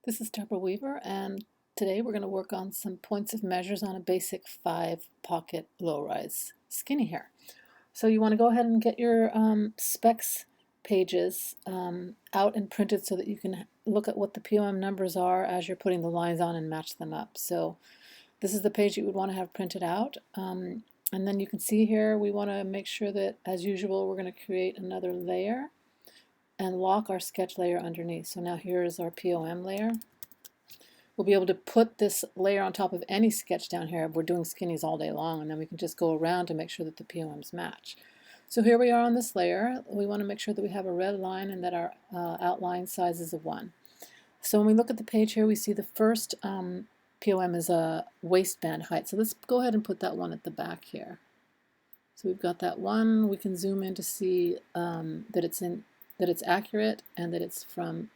This is Deborah Weaver, and today we're going to work on some points of measures on a basic 5-pocket low-rise skinny hair. So you want to go ahead and get your specs pages out and printed so that you can look at what the POM numbers are as you're putting the lines on and match them up. So this is the page you would want to have printed out. And then you can see here we want to make sure that, as usual, we're going to create another layer and lock our sketch layer underneath. So now here is our POM layer. We'll be able to put this layer on top of any sketch down here. We're doing skinnies all day long, and then we can just go around to make sure that the POMs match. So here we are on this layer. We want to make sure that we have a red line and that our outline size is a 1. So when we look at the page here, we see the first POM is a waistband height. So let's go ahead and put that one at the back here. So we've got that one. We can zoom in to see that it's accurate and that it's from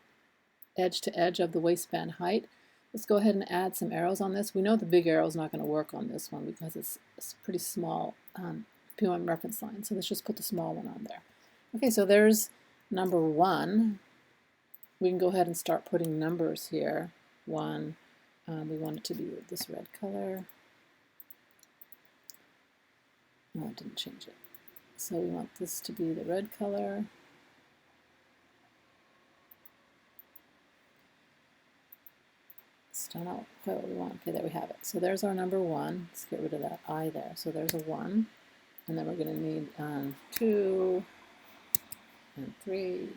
edge to edge of the waistband height. Let's go ahead and add some arrows on this. We know the big arrow is not going to work on this one because it's a pretty small POM reference line. So let's just put the small one on there. Okay, so there's number 1. We can go ahead and start putting numbers here. 1. We want it to be with this red color. No, it didn't change it. So we want this to be the red color. Still not quite what we want. Okay, there we have it. So there's our number 1. Let's get rid of that I there. So there's a 1. And then we're going to need 2 and 3.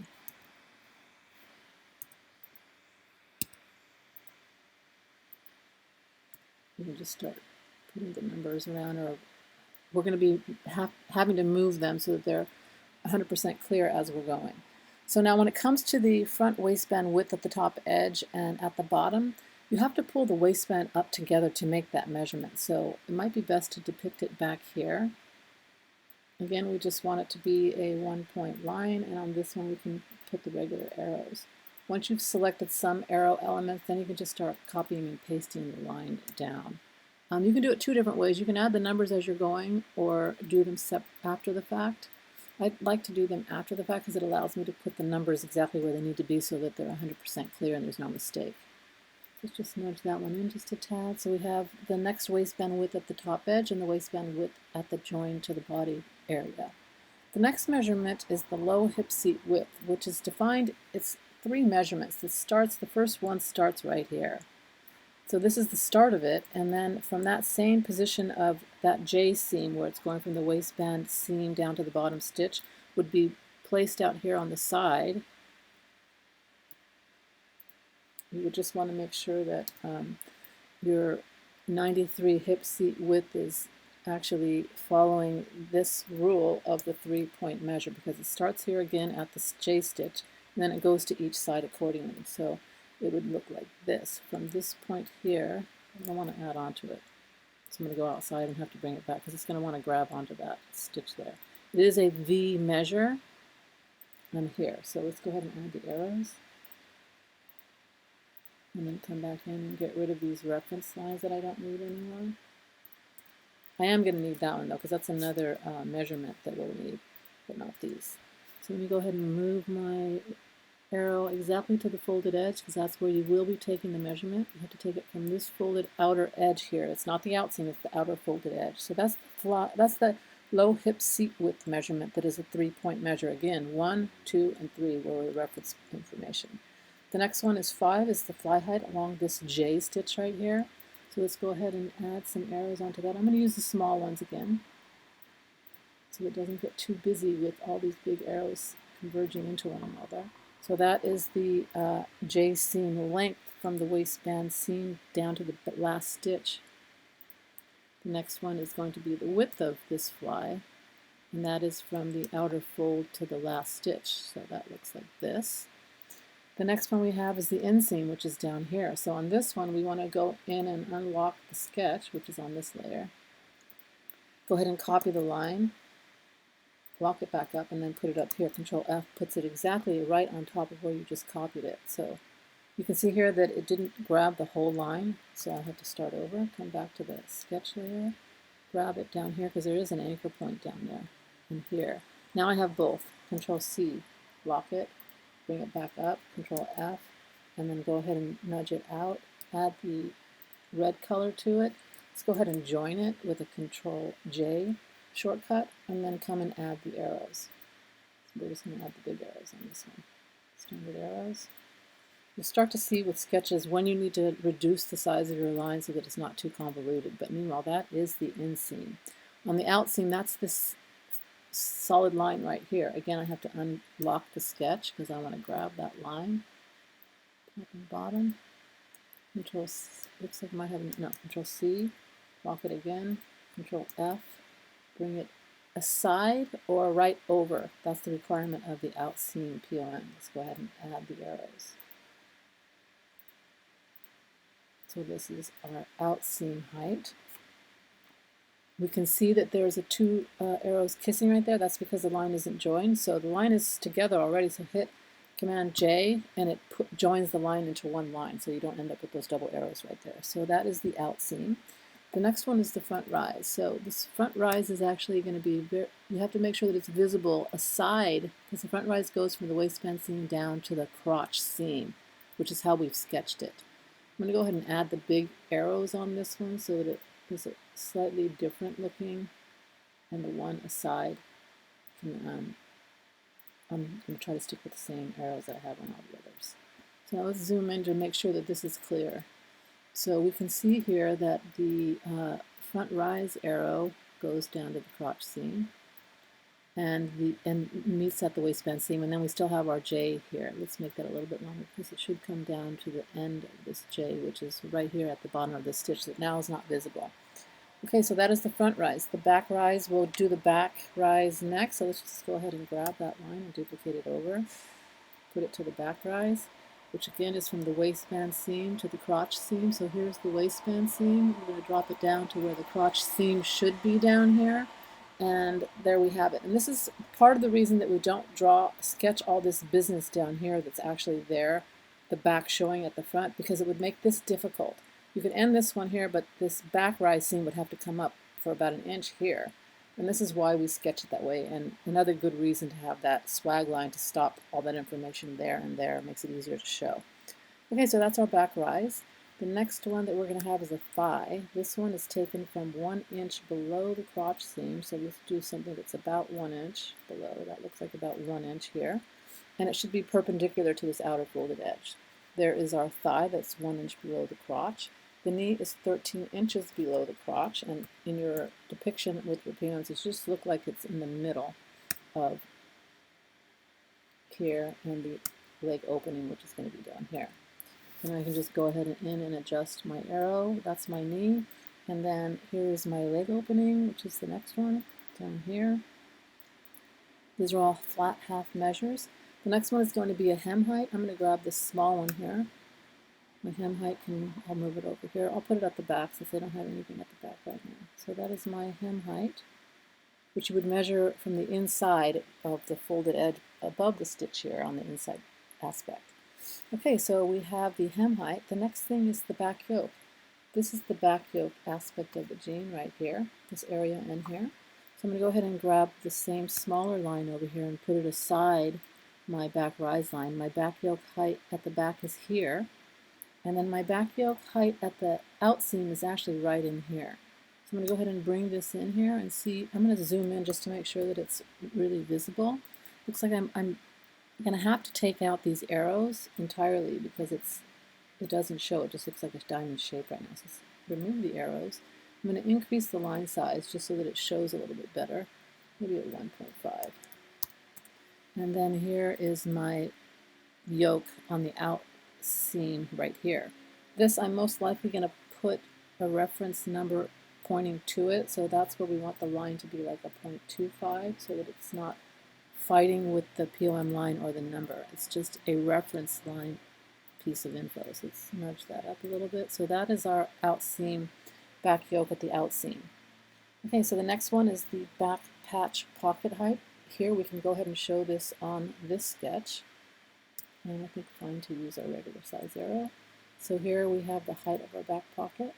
We can just start putting the numbers around, or we're going to be having to move them so that they're 100% clear as we're going. So now when it comes to the front waistband width at the top edge and at the bottom, you have to pull the waistband up together to make that measurement. So it might be best to depict it back here. Again, we just want it to be a 1-point line, and on this one we can put the regular arrows. Once you've selected some arrow elements, then you can just start copying and pasting the line down. You can do it 2 different ways. You can add the numbers as you're going or do them after the fact. I like to do them after the fact because it allows me to put the numbers exactly where they need to be so that they're 100% clear and there's no mistake. Let's just nudge that one in just a tad. So we have the next waistband width at the top edge and the waistband width at the join to the body area. The next measurement is the low hip seat width, which is defined. It's 3 measurements. The first one starts right here. So this is the start of it, and then from that same position of that J seam where it's going from the waistband seam down to the bottom stitch would be placed out here on the side. You would just want to make sure that your 93 hip seat width is actually following this rule of the 3-point measure, because it starts here again at the J stitch and then it goes to each side accordingly. So it would look like this. From this point here, I don't want to add on to it. So I'm going to go outside and have to bring it back because it's going to want to grab onto that stitch there. It is a V measure on here. So let's go ahead and add the arrows. And then come back in and get rid of these reference lines that I don't need anymore. I am going to need that one though, because that's another measurement that we'll need, but not these. So let me go ahead and move my arrow exactly to the folded edge, because that's where you will be taking the measurement. You have to take it from this folded outer edge here. It's not the outseam, it's the outer folded edge. So that's the low hip seat width measurement that is a 3-point measure. Again, 1, 2, and 3 were the reference information. The next one is 5, is the fly height along this J stitch right here. So let's go ahead and add some arrows onto that. I'm going to use the small ones again so it doesn't get too busy with all these big arrows converging into one another. So that is the J seam length from the waistband seam down to the last stitch. The next one is going to be the width of this fly, and that is from the outer fold to the last stitch. So that looks like this. The next one we have is the inseam, which is down here. So on this one, we want to go in and unlock the sketch, which is on this layer. Go ahead and copy the line, lock it back up, and then put it up here. Control F puts it exactly right on top of where you just copied it. So you can see here that it didn't grab the whole line, so I have to start over, come back to the sketch layer, grab it down here, because there is an anchor point down there and here. Now I have both. Control C, lock it, bring it back up, Control F, and then go ahead and nudge it out, add the red color to it. Let's go ahead and join it with a Control J shortcut, and then come and add the arrows. So we're just going to add the big arrows on this one. Standard arrows. You'll start to see with sketches when you need to reduce the size of your line so that it's not too convoluted, but meanwhile that is the inseam. On the outseam, that's this solid line right here. Again, I have to unlock the sketch because I want to grab that line, top and bottom. Control C, looks like I might have, no, Control C, lock it again, Control F, bring it aside or right over. That's the requirement of the outseam POM. Let's go ahead and add the arrows. So this is our outseam height. We can see that there's two arrows kissing right there. That's because the line isn't joined. So the line is together already, so hit Command J and it joins the line into one line, so you don't end up with those double arrows right there. So that is the outseam. The next one is the front rise. So this front rise is actually going to be, you have to make sure that it's visible aside, because the front rise goes from the waistband seam down to the crotch seam, which is how we've sketched it. I'm going to go ahead and add the big arrows on this one so that it is a slightly different looking, and the one aside can, I'm going to try to stick with the same arrows that I have on all the others. So now let's zoom in to make sure that this is clear. So we can see here that the front rise arrow goes down to the crotch seam and meets at the waistband seam, and then we still have our J here. Let's make that a little bit longer because it should come down to the end of this J, which is right here at the bottom of the stitch that now is not visible. Okay, so that is the front rise. The back rise, we'll do the back rise next. So let's just go ahead and grab that line and duplicate it over. Put it to the back rise, which again is from the waistband seam to the crotch seam. So here's the waistband seam. We're going to drop it down to where the crotch seam should be down here. And there we have it. And this is part of the reason that we don't sketch all this business down here that's actually there, the back showing at the front, because it would make this difficult. You could end this one here, but this back rise seam would have to come up for about an inch here. And this is why we sketch it that way. And another good reason to have that swag line to stop all that information there and there makes it easier to show. Okay, so that's our back rise. The next one that we're going to have is a thigh. This one is taken from 1 inch below the crotch seam. So let's do something that's about 1 inch below. That looks like about 1 inch here. And it should be perpendicular to this outer folded edge. There is our thigh that's 1 inch below the crotch. The knee is 13 inches below the crotch, and in your depiction with your POMs, it just looks like it's in the middle of here and the leg opening, which is going to be down here. And I can just go ahead and adjust my arrow. That's my knee. And then here is my leg opening, which is the next one down here. These are all flat half measures. The next one is going to be a hem height. I'm going to grab this small one here. My hem height, I'll move it over here. I'll put it at the back since I don't have anything at the back right now. So that is my hem height, which you would measure from the inside of the folded edge above the stitch here on the inside aspect. Okay, so we have the hem height. The next thing is the back yoke. This is the back yoke aspect of the jean right here, this area in here. So I'm going to go ahead and grab the same smaller line over here and put it aside my back rise line. My back yoke height at the back is here. And then my back yoke height at the outseam is actually right in here. So I'm going to go ahead and bring this in here and see. I'm going to zoom in just to make sure that it's really visible. Looks like I'm going to have to take out these arrows entirely because it doesn't show. It just looks like a diamond shape right now. So let's remove the arrows. I'm going to increase the line size just so that it shows a little bit better, maybe at 1.5. And then here is my yoke on the out seam right here. This I'm most likely going to put a reference number pointing to it, so that's where we want the line to be like a 0.25 so that it's not fighting with the POM line or the number. It's just a reference line piece of info. So let's nudge that up a little bit. So that is our outseam back yoke at the outseam. Okay, so the next one is the back patch pocket height. Here we can go ahead and show this on this sketch. And I think fine to use our regular size arrow. So here we have the height of our back pocket,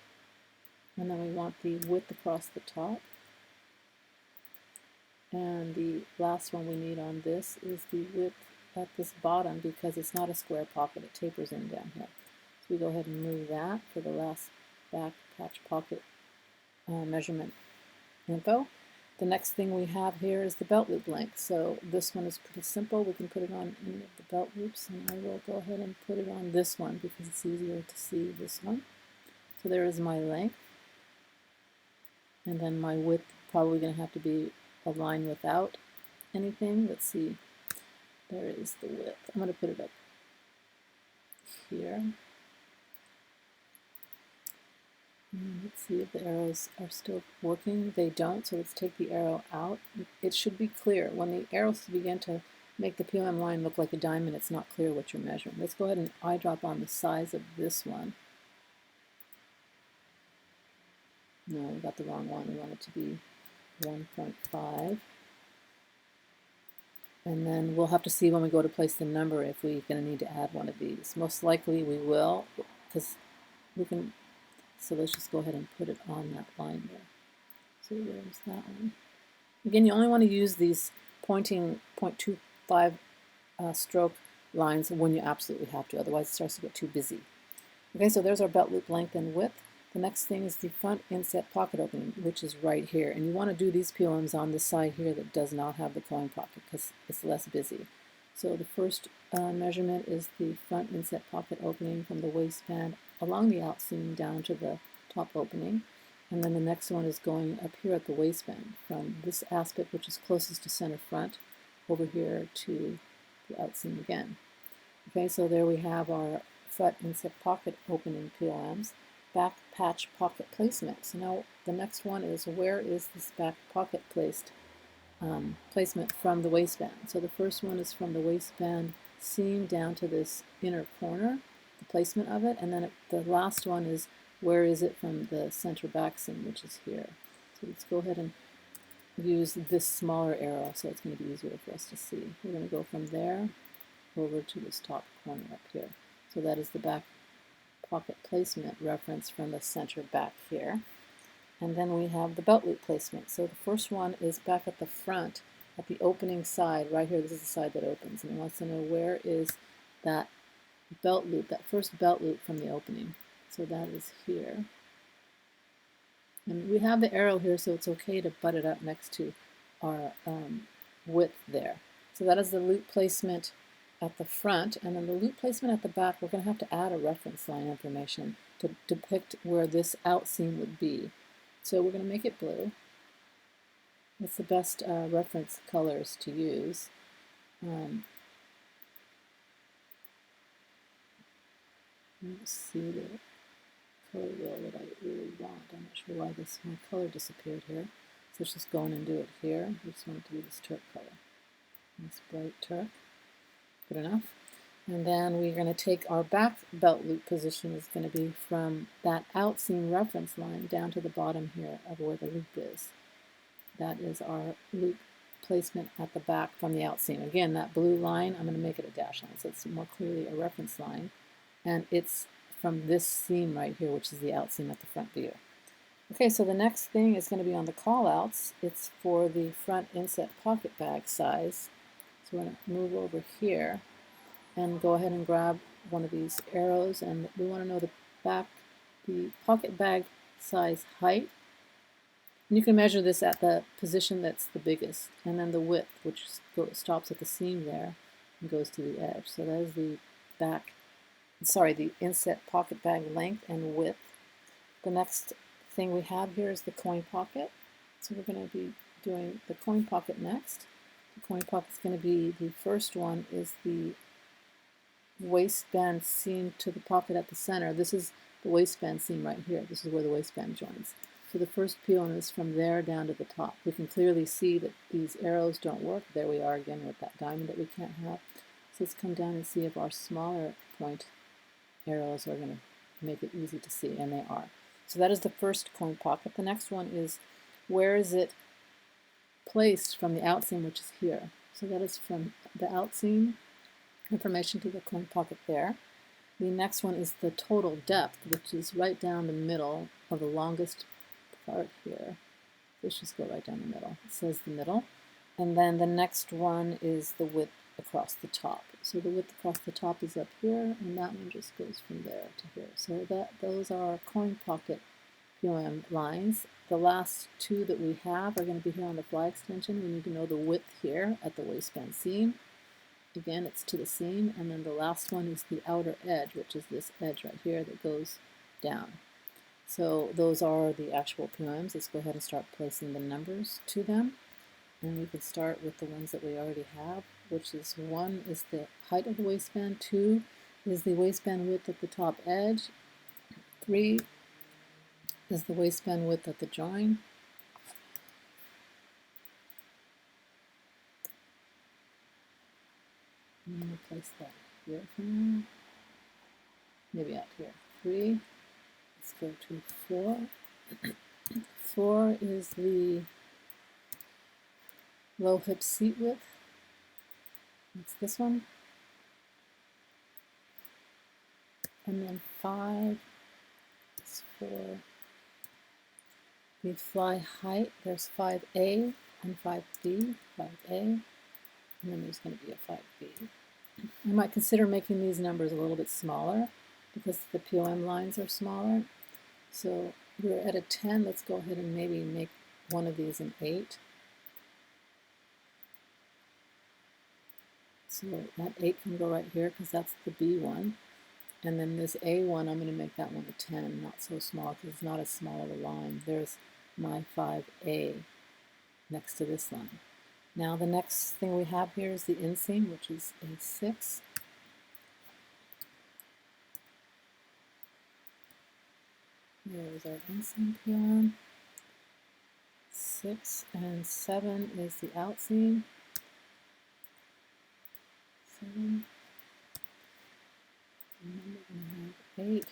and then we want the width across the top. And the last one we need on this is the width at this bottom because it's not a square pocket, it tapers in down here. So we go ahead and move that for the last back patch pocket measurement info. The next thing we have here is the belt loop length. So this one is pretty simple. We can put it on any of the belt loops, and I will go ahead and put it on this one because it's easier to see this one. So there is my length, and then my width probably going to have to be a line without anything. Let's see, there is the width. I'm going to put it up here. And let's see if the arrows are still working. They don't, so let's take the arrow out. It should be clear. When the arrows begin to make the PLM line look like a diamond, it's not clear what you're measuring. Let's go ahead and eyedrop on the size of this one. No, we got the wrong one. We want it to be 1.5. And then we'll have to see when we go to place the number if we're going to need to add one of these. Most likely we will, because we can. So let's just go ahead and put it on that line there. So there's that one. Again, you only want to use these pointing 0.25 stroke lines when you absolutely have to, otherwise it starts to get too busy. Okay, so there's our belt loop length and width. The next thing is the front inset pocket opening, which is right here. And you want to do these PLMs on the side here that does not have the coin pocket because it's less busy. So the first measurement is the front inset pocket opening from the waistband along the outseam down to the top opening. And then the next one is going up here at the waistband from this aspect, which is closest to center front, over here to the outseam again. Okay, so there we have our front inset pocket opening PLMs. Back patch pocket placement. So now the next one is, where is this back pocket placement from the waistband? So the first one is from the waistband seam down to this inner corner, the placement of it, and then the last one is, where is it from the center back seam, which is here. So let's go ahead and use this smaller arrow so it's going to be easier for us to see. We're going to go from there over to this top corner up here. So that is the back pocket placement reference from the center back here. And then we have the belt loop placement. So the first one is back at the front, at the opening side, right here. This is the side that opens. And it wants to know, where is that belt loop, that first belt loop from the opening. So that is here. And we have the arrow here, so it's okay to butt it up next to our width there. So that is the loop placement at the front, and then the loop placement at the back, we're going to have to add a reference line information to depict where this outseam would be. So we're going to make it blue. It's the best reference colors to use. Let's see the color wheel that I really want. I'm not sure why my color disappeared here. So let's just go in and do it here. We just want it to be this turk color. This bright turk. Good enough. And then we're going to take our back belt loop position is going to be from that outseam reference line down to the bottom here of where the loop is. That is our loop placement at the back from the outseam. Again, that blue line, I'm going to make it a dash line so it's more clearly a reference line. And it's from this seam right here, which is the outseam at the front view. Okay, so the next thing is going to be on the callouts. It's for the front inset pocket bag size. So we're going to move over here and go ahead and grab one of these arrows, and we want to know the pocket bag size height. And you can measure this at the position that's the biggest, and then the width, which stops at the seam there and goes to the edge. So that is the the inset pocket bag length and width. The next thing we have here is the coin pocket. So we're going to be doing the coin pocket next. The coin pocket is going to be, the first one is the waistband seam to the pocket at the center. This is the waistband seam right here. This is where the waistband joins. So the first peeling is from there down to the top. We can clearly see that these arrows don't work. There we are again with that diamond that we can't have. So let's come down and see if our smaller point arrows are going to make it easy to see, and they are. So that is the first coin pocket. The next one is, where is it placed from the outseam, which is here. So that is from the outseam information to the coin pocket there. The next one is the total depth, which is right down the middle of the longest part here. Let's just go right down the middle. It says the middle. And then the next one is the width across the top. So the width across the top is up here, and that one just goes from there to here. So those are our coin pocket POM lines. The last two that we have are going to be here on the fly extension. We need to know the width here at the waistband seam. Again, it's to the seam, and then the last one is the outer edge, which is this edge right here that goes down. So those are the actual POMs. Let's go ahead and start placing the numbers to them. And we can start with the ones that we already have, which is 1 is the height of the waistband, 2 is the waistband width at the top edge, 3 is the waistband width at the join, and we'll place that here for now, maybe out here. 3, let's go to 4. 4 is the low hip seat width. It's this one. And then 5 is for the fly height. There's 5A and 5B, 5A, and then there's going to be a 5B. I might consider making these numbers a little bit smaller because the POM lines are smaller. So we're at a 10. Let's go ahead and maybe make one of these an 8. So that 8 can go right here because that's the B one. And then this A1, I'm going to make that one a 10, not so small because it's not as small of a line. There's my 5A next to this line. Now the next thing we have here is the inseam, which is a 6. There's our inseam POM. 6 and 7 is the outseam. 7. And then we're going to have 8.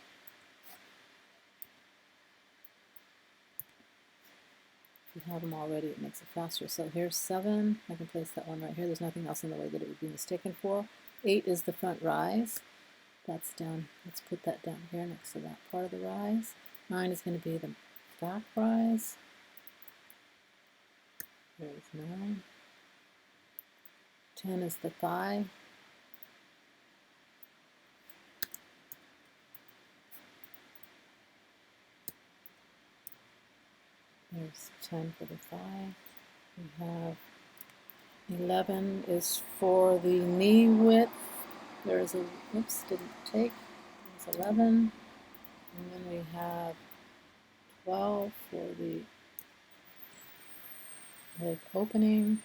If you have them already, it makes it faster. So here's 7. I can place that one right here. There's nothing else in the way that it would be mistaken for. 8 is the front rise. That's down. Let's put that down here next to that part of the rise. 9 is going to be the back rise. There's 9. 10 is the thigh. There's 10 for the thigh. We have 11 is for the knee width. There is a, oops, didn't take. There's 11. And then we have 12 for the leg opening.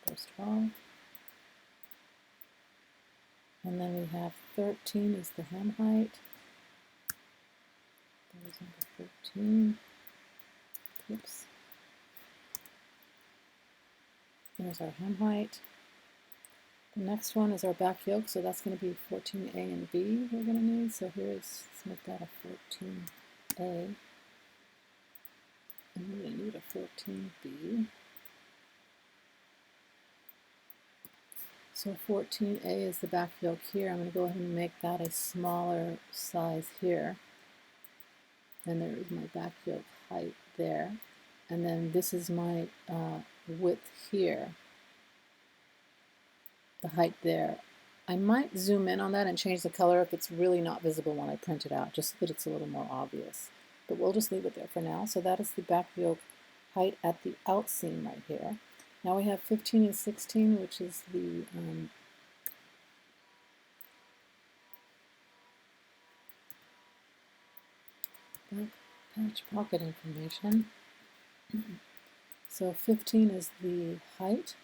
There's 12. And then we have 13 is the hem height. There's number 13. Oops. There's our hem height. The next one is our back yoke, so that's going to be 14A and B we're going to need. So here's, let's make that a 14A. And we're going to need a 14B. So 14A is the back yoke here. I'm going to go ahead and make that a smaller size here. And there is my back yoke height there. And then this is my width here, the height there. I might zoom in on that and change the color if it's really not visible when I print it out, just so that it's a little more obvious. But we'll just leave it there for now. So that is the back yoke height at the outseam right here. Now we have 15 and 16, which is the back patch pocket information. So 15 is the height.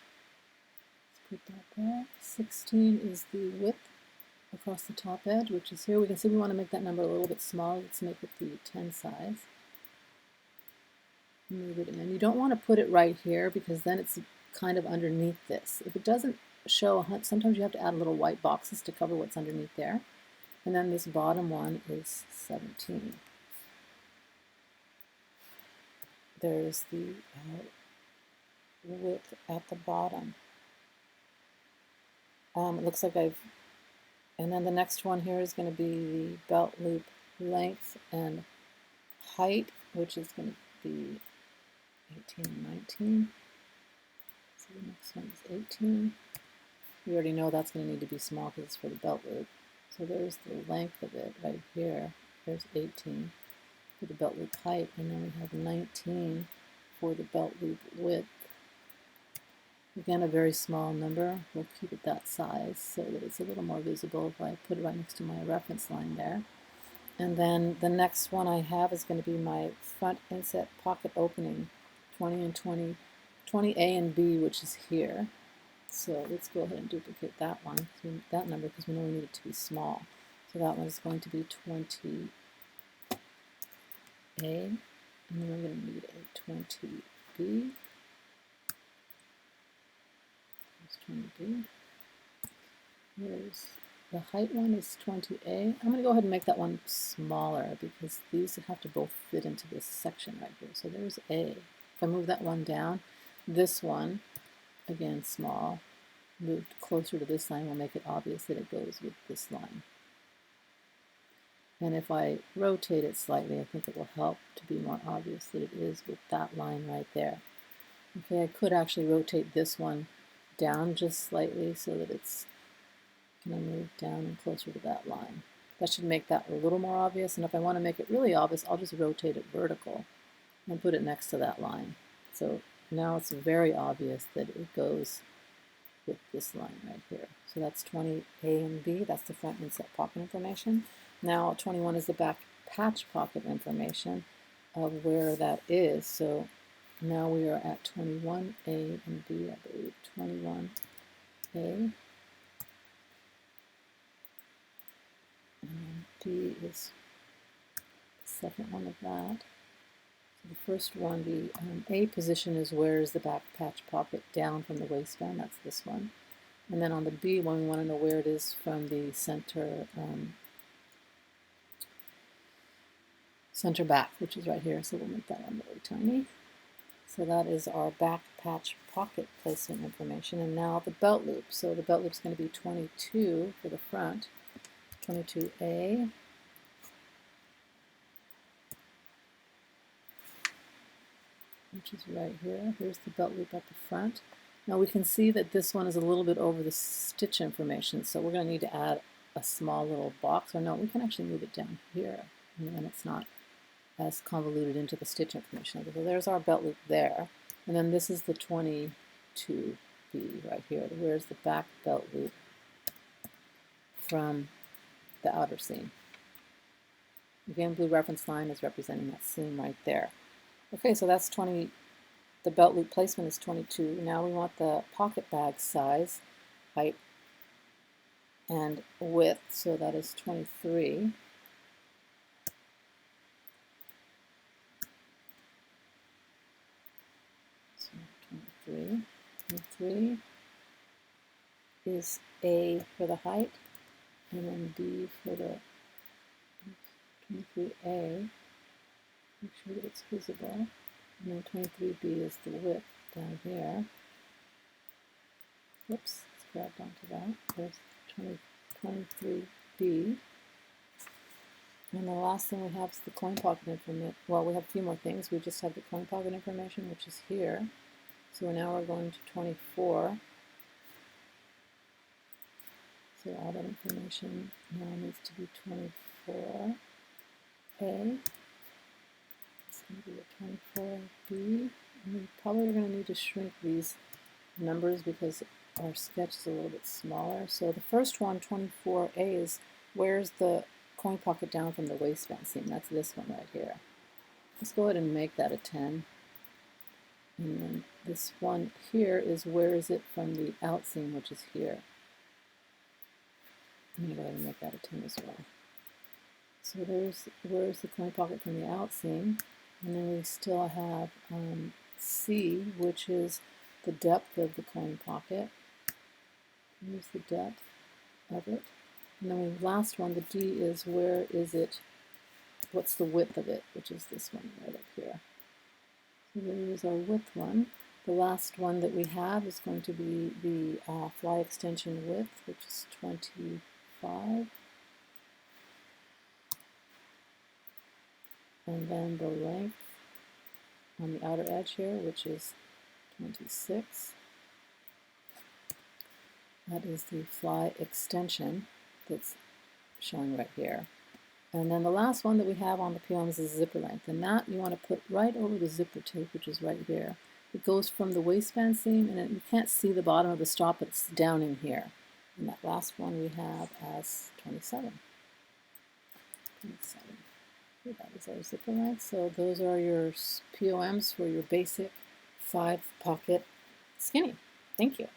Let's put that there. 16 is the width across the top edge, which is here. We can see we want to make that number a little bit smaller. Let's make it the 10 size. Move it in. You don't want to put it right here because then it's kind of underneath this. If it doesn't show, sometimes you have to add little white boxes to cover what's underneath there. And then this bottom one is 17. There's the width at the bottom. It looks like and then the next one here is going to be the belt loop length and height, which is going to be 18 and 19. So the next one is 18. We already know that's going to need to be small because it's for the belt loop. So there's the length of it right here. There's 18 for the belt loop height, and then we have 19 for the belt loop width. Again, a very small number. We'll keep it that size so that it's a little more visible if I put it right next to my reference line there. And then the next one I have is going to be my front inset pocket opening, 20 and 20, 20A and B, which is here. So let's go ahead and duplicate that one, that number, because we know we need it to be small. So that one is going to be 20A, and then we're going to need a 20B. There's 20B. Here's the height one is 20A. I'm going to go ahead and make that one smaller because these have to both fit into this section right here. So there's A. If I move that one down, this one, again small, moved closer to this line will make it obvious that it goes with this line. And if I rotate it slightly, I think it will help to be more obvious that it is with that line right there. Okay, I could actually rotate this one down just slightly so that it's going to move down and closer to that line. That should make that a little more obvious, and if I want to make it really obvious, I'll just rotate it vertical and put it next to that line. So now it's very obvious that it goes with this line right here. So that's 20A and B, that's the front inset pocket information. Now 21 is the back patch pocket information of where that is. So now we are at 21A and B, I believe. 21A. And D is the second one of that. So the first one, the A position is where is the back patch pocket down from the waistband. That's this one. And then on the B one, we want to know where it is from the center center back, which is right here. So we'll make that one really tiny. So that is our back patch pocket placement information. And now the belt loop. So the belt loop is going to be 22 for the front. 22A, which is right here. Here's the belt loop at the front. Now we can see that this one is a little bit over the stitch information, so we're going to need to add a small little box. Or no, we can actually move it down here, and then it's not as convoluted into the stitch information. So there's our belt loop there, and then this is the 22B right here. Where's the back belt loop from the outer seam? Again, blue reference line is representing that seam right there. Okay, so that's 20. The belt loop placement is 22. Now we want the pocket bag size, height, and width. So that is 23. So 23. 23 is A for the height, and then B for the 23A, make sure that it's visible, and then 23B is the width down here. Whoops, it's grabbed onto that. There's 23B. And the last thing we have is the coin pocket information. Well, we have a few more things. We just have the coin pocket information, which is here. So now we're going to 24. So all that information now needs to be 24A. It's going to be a 24B. And we probably are going to need to shrink these numbers because our sketch is a little bit smaller. So the first one, 24A, is where's the coin pocket down from the waistband seam? That's this one right here. Let's go ahead and make that a 10. And then this one here is where is it from the out seam, which is here. I'm going to go ahead and make that a 10 as well. So where's the coin pocket from the out seam, and then we still have C, which is the depth of the coin pocket. Here's the depth of it. And then the last one, the D, is where is it, what's the width of it, which is this one right up here. So there's our width one. The last one that we have is going to be the fly extension width, which is 25. And then the length on the outer edge here, which is 26. That is the fly extension that's showing right here. And then the last one that we have on the Poms is zipper length, and that you want to put right over the zipper tape, which is right here. It goes from the waistband seam, and you can't see the bottom of the strap, but it's down in here. And that last one we have as 27. 27. Okay, that is our zipper length. So those are your POMs for your basic 5-pocket skinny. Thank you.